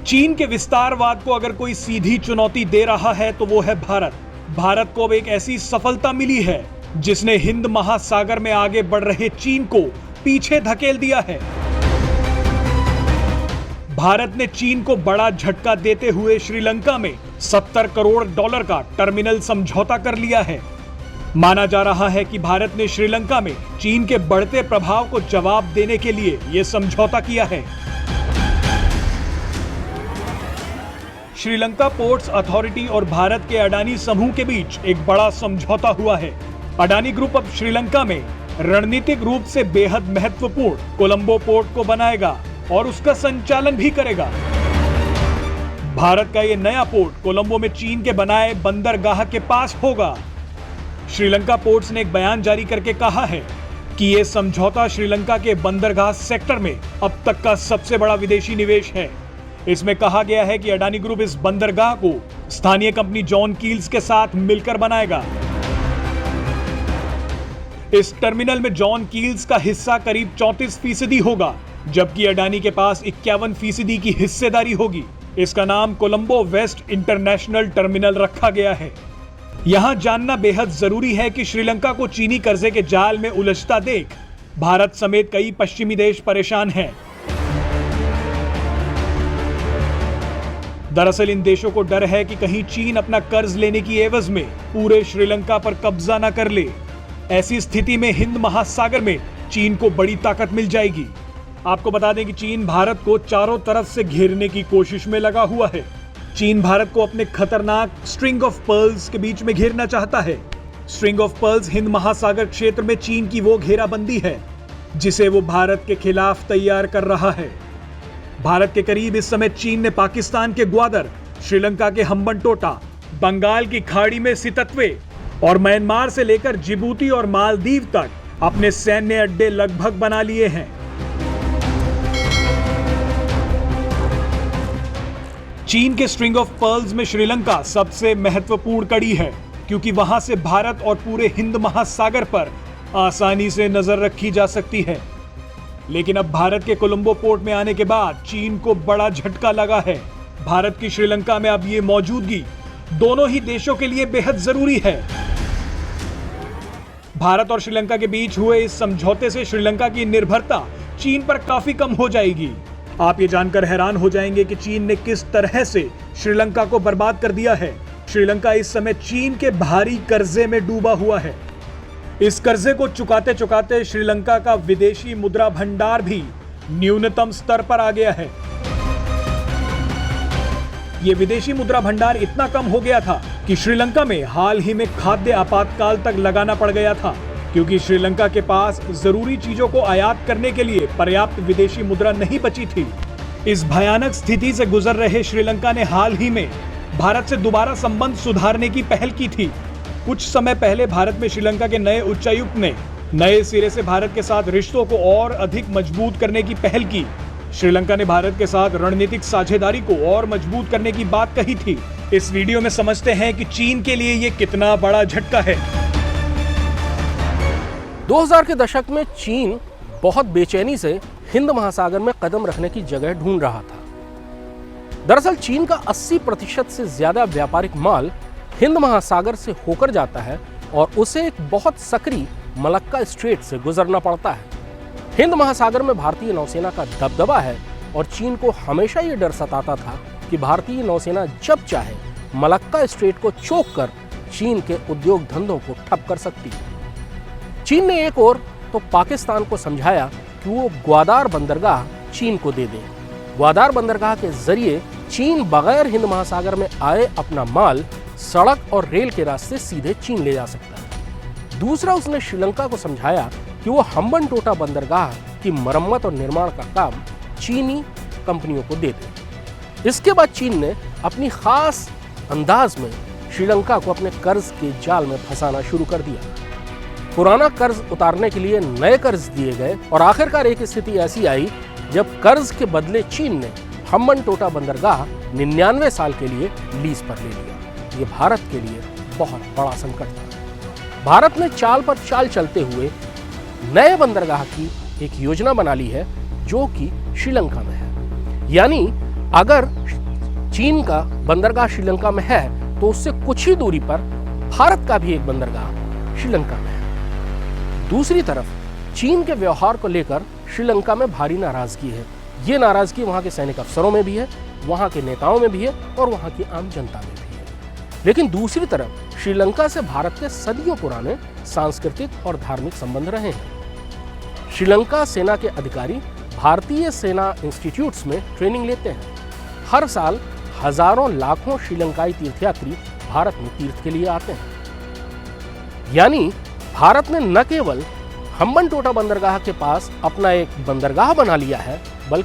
चीन के विस्तारवाद को अगर कोई सीधी चुनौती दे रहा है तो वो है भारत। भारत को अब एक ऐसी सफलता मिली है जिसने हिंद महासागर में आगे बढ़ रहे चीन को पीछे धकेल दिया है। भारत ने चीन को बड़ा झटका देते हुए श्रीलंका में $70 करोड़ का टर्मिनल समझौता कर लिया है। माना जा रहा है कि भारत ने श्रीलंका में चीन के बढ़ते प्रभाव को जवाब देने के लिए यह समझौता किया है। श्रीलंका पोर्ट्स अथॉरिटी और भारत के अडानी समूह के बीच एक बड़ा समझौता हुआ है। अडानी ग्रुप अब श्रीलंका में रणनीतिक रूप से बेहद महत्वपूर्ण कोलंबो पोर्ट को बनाएगा और उसका संचालन भी करेगा। भारत का यह नया पोर्ट कोलंबो में चीन के बनाए बंदरगाह के पास होगा। श्रीलंका पोर्ट्स ने एक बयान जारी करके कहा है कि यह समझौता श्रीलंका के बंदरगाह सेक्टर में अब तक का सबसे बड़ा विदेशी निवेश है। इसमें कहा गया है कि अडानी ग्रुप इस बंदरगाह को स्थानीय कंपनी जॉन कील्स के साथ मिलकर बनाएगा। इस टर्मिनल में जॉन कील्स का हिस्सा करीब 34% होगा, जबकि अडानी के पास 51% की हिस्सेदारी होगी। इसका नाम कोलंबो वेस्ट इंटरनेशनल टर्मिनल रखा गया है। यहां जानना बेहद जरूरी है कि श्रीलंका को चीनी कर्जे के जाल में उलझता देख भारत समेत कई पश्चिमी देश परेशान हैं। दरअसल इन देशों को डर है कि कहीं चीन अपना कर्ज लेने की एवज में पूरे श्रीलंका पर कब्जा न कर ले। ऐसी स्थिति में हिंद महासागर में चीन को बड़ी ताकत मिल जाएगी। आपको बता दें कि चीन भारत को चारों तरफ से घेरने की कोशिश में लगा हुआ है। चीन भारत को अपने खतरनाक स्ट्रिंग ऑफ पर्ल्स के बीच में घेरना चाहता है। स्ट्रिंग ऑफ पर्ल्स हिंद महासागर क्षेत्र में चीन की वो घेराबंदी है जिसे वो भारत के खिलाफ तैयार कर रहा है। भारत के करीब इस समय चीन ने पाकिस्तान के ग्वादर, श्रीलंका के हम्बनटोटा, बंगाल की खाड़ी में सितत्वे और म्यांमार से लेकर जिबूती और मालदीव तक अपने सैन्य अड्डे लगभग बना लिए हैं। चीन के स्ट्रिंग ऑफ पर्ल्स में श्रीलंका सबसे महत्वपूर्ण कड़ी है, क्योंकि वहां से भारत और पूरे हिंद महासागर पर आसानी से नजर रखी जा सकती है। लेकिन अब भारत के कोलंबो पोर्ट में आने के बाद चीन को बड़ा झटका लगा है। भारत की श्रीलंका में अब ये मौजूदगी दोनों ही देशों के लिए बेहद जरूरी है। भारत और श्रीलंका के बीच हुए इस समझौते से श्रीलंका की निर्भरता चीन पर काफी कम हो जाएगी। आप ये जानकर हैरान हो जाएंगे कि चीन ने किस तरह से श्रीलंका को बर्बाद कर दिया है। श्रीलंका इस समय चीन के भारी कर्जे में डूबा हुआ है। इस कर्जे को चुकाते चुकाते श्रीलंका का विदेशी मुद्रा भंडार भी न्यूनतम स्तर पर आ गया है। यह विदेशी मुद्रा भंडार इतना कम हो गया था कि श्रीलंका में हाल ही में खाद्य आपातकाल तक लगाना पड़ गया था, क्योंकि श्रीलंका के पास जरूरी चीजों को आयात करने के लिए पर्याप्त विदेशी मुद्रा नहीं बची थी। इस भयानक स्थिति से गुजर रहे श्रीलंका ने हाल ही में भारत से दोबारा संबंध सुधारने की पहल की थी। कुछ समय पहले भारत में श्रीलंका के नए उच्चायुक्त ने नए सिरे से भारत के साथ रिश्तों को और अधिक मजबूत करने की पहल की। श्रीलंका ने भारत के साथ रणनीतिक साझेदारी को और मजबूत करने की बात कही थी। इस वीडियो में समझते हैं कि चीन के लिए यह कितना बड़ा झटका है। 2000 के दशक में चीन बहुत बेचैनी से हिंद महासागर में कदम रखने की जगह ढूंढ रहा था। दरअसल चीन का 80% से ज्यादा व्यापारिक माल हिंद महासागर से होकर जाता है और उसे एक बहुत सक्रिय मलक्का स्ट्रेट से गुजरना पड़ता है। हिंद महासागर में भारतीय नौसेना का दबदबा है और चीन को हमेशा ये डर सताता था कि भारतीय नौसेना जब चाहे मलक्का स्ट्रेट को चौक कर चीन के उद्योग धंधों को ठप कर सकती है। चीन ने एक और तो पाकिस्तान को समझाया कि वो ग्वादार बंदरगाह चीन को दे दे। ग्वादार बंदरगाह के जरिए चीन बगैर हिंद महासागर में आए अपना माल सड़क और रेल के रास्ते सीधे चीन ले जा सकता है। दूसरा, उसने श्रीलंका को समझाया कि वो हम्बनटोटा बंदरगाह की मरम्मत और निर्माण का काम चीनी कंपनियों को दे दे। इसके बाद चीन ने अपनी खास अंदाज में श्रीलंका को अपने कर्ज के जाल में फंसाना शुरू कर दिया। पुराना कर्ज उतारने के लिए नए कर्ज दिए गए और आखिरकार एक स्थिति ऐसी आई जब कर्ज के बदले चीन ने हम्बनटोटा बंदरगाह 99 साल के लिए लीज पर ले लिया। ये भारत के लिए बहुत बड़ा संकट था। भारत ने चाल पर चाल चलते हुए नए बंदरगाह की एक योजना बना ली है जो कि श्रीलंका में है। यानी अगर चीन का बंदरगाह श्रीलंका में है तो उससे कुछ ही दूरी पर भारत का भी एक बंदरगाह श्रीलंका में है। दूसरी तरफ चीन के व्यवहार को लेकर श्रीलंका में भारी नाराजगी है। ये नाराजगी वहां के सैनिक अफसरों में भी है, वहां के नेताओं में भी है और वहां की आम जनता में भी है। लेकिन दूसरी तरफ श्रीलंका से भारत के सदियों पुराने सांस्कृतिक और धार्मिक संबंध रहे हैं। श्रीलंका सेना के अधिकारी भारतीय सेना इंस्टीट्यूट्स में ट्रेनिंग लेते हैं। हर साल हजारों लाखों श्रीलंकाई तीर्थयात्री भारत में तीर्थ के लिए आते हैं। यानी भारत ने न केवल हम्बनटोटा बंदरगाह के पास अपना एक बंदरगाह बना लिया है, बल्कि